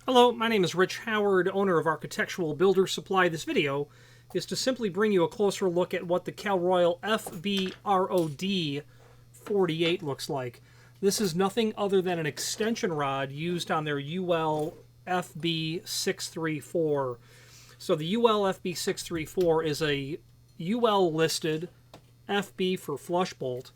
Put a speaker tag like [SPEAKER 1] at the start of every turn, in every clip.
[SPEAKER 1] Hello, my name is Rich Howard, owner of Architectural Builder Supply. This video is to simply bring you a closer look at what the Cal Royal FBROD48 looks like. This is nothing other than an extension rod used on their ULFB634. So the ULFB634 is a UL listed FB for flush bolt,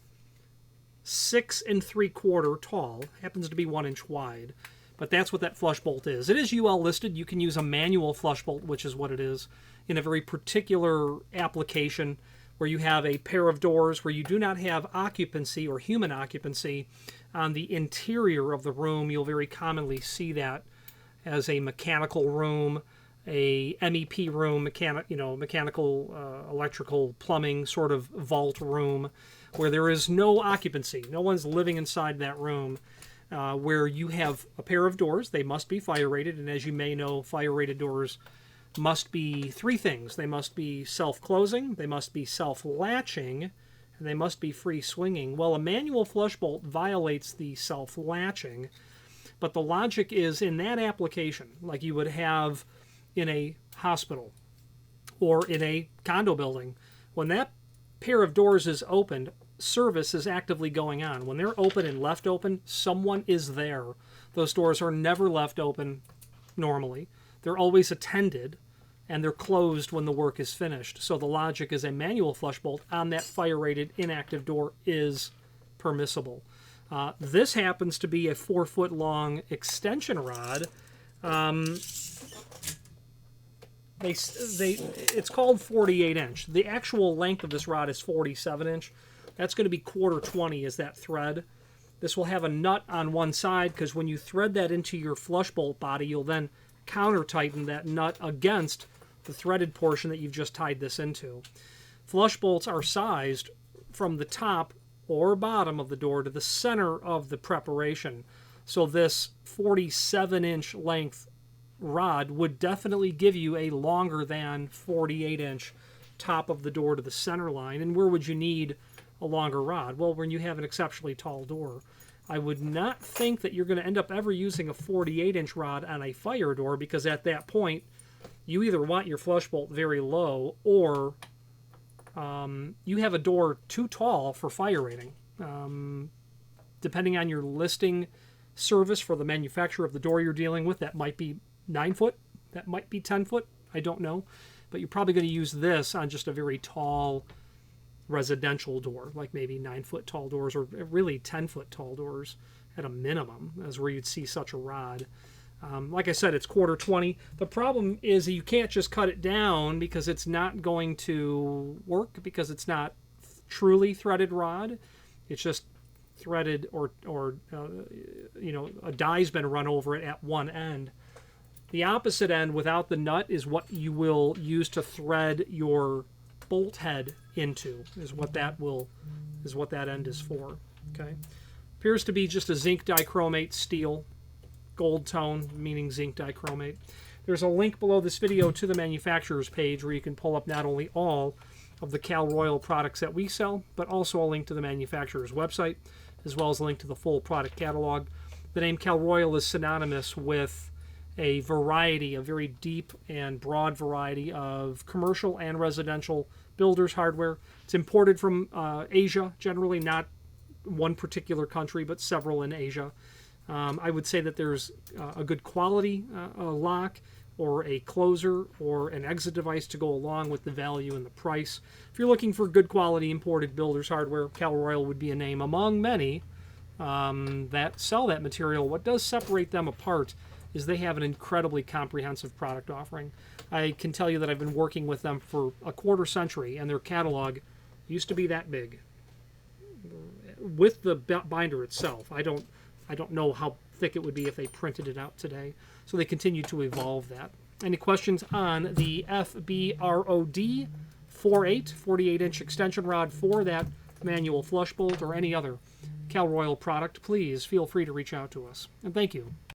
[SPEAKER 1] 6 3/4 tall, happens to be 1 inch wide. But that's what that flush bolt is. It is UL listed. You can use a manual flush bolt, which is what it is, in a very particular application where you have a pair of doors where you do not have occupancy or human occupancy on the interior of the room. You'll very commonly see that as a mechanical room, a MEP room, mechanical, electrical, plumbing sort of vault room where there is no occupancy. No one's living inside that room. Where you have a pair of doors. They must be fire rated, and as you may know, fire rated doors must be 3 things. They must be self-closing, they must be self-latching, and they must be free swinging. Well, a manual flush bolt violates the self-latching, but the logic is in that application, like you would have in a hospital or in a condo building, when that pair of doors is opened, service is actively going on. When they're open and left open, someone is there. Those doors are never left open normally. They're always attended, and they're closed when the work is finished. So the logic is a manual flush bolt on that fire-rated inactive door is permissible. This happens to be a 4-foot-long extension rod. It's called 48 inch. The actual length of this rod is 47 inch. That's going to be 1/4 is that thread. This will have a nut on one side because when you thread that into your flush bolt body, you'll then counter tighten that nut against the threaded portion that you've just tied this into. Flush bolts are sized from the top or bottom of the door to the center of the preparation. So this 47 inch length rod would definitely give you a longer than 48 inch top of the door to the center line. And where would you need a longer rod? Well, when you have an exceptionally tall door. I would not think that you're going to end up ever using a 48 inch rod on a fire door, because at that point you either want your flush bolt very low or you have a door too tall for fire rating. Depending on your listing service for the manufacturer of the door you're dealing with, that might be 9 foot, that might be 10 foot, I don't know. But you're probably going to use this on just a very tall residential door, like maybe 9-foot tall doors, or really 10-foot tall doors at a minimum, as where you'd see such a rod. Like I said, it's 1/4. The problem is that you can't just cut it down because it's not going to work, because it's not truly threaded rod. It's just threaded or a die's been run over it at one end. The opposite end without the nut is what you will use to thread your bolt head into, is what that end is for. Okay, appears to be just a zinc dichromate steel, gold tone, meaning zinc dichromate. There's a link below this video to the manufacturer's page where you can pull up not only all of the Cal Royal products that we sell, but also a link to the manufacturer's website, as well as a link to the full product catalog. The name Cal Royal is synonymous with a variety, a very deep and broad variety of commercial and residential builders hardware. It's imported from Asia, generally, not one particular country, but several in Asia. I would say that there's a good quality lock or a closer or an exit device to go along with the value and the price. If you're looking for good quality imported builders hardware, Cal Royal would be a name among many that sell that material. What does separate them apart is they have an incredibly comprehensive product offering. I can tell you that I've been working with them for a 1/4 century, and their catalog used to be that big. With the binder itself, I don't know how thick it would be if they printed it out today. So they continue to evolve that. Any questions on the FBROD48, 48 inch extension rod for that manual flush bolt, or any other Cal Royal product, please feel free to reach out to us. And thank you.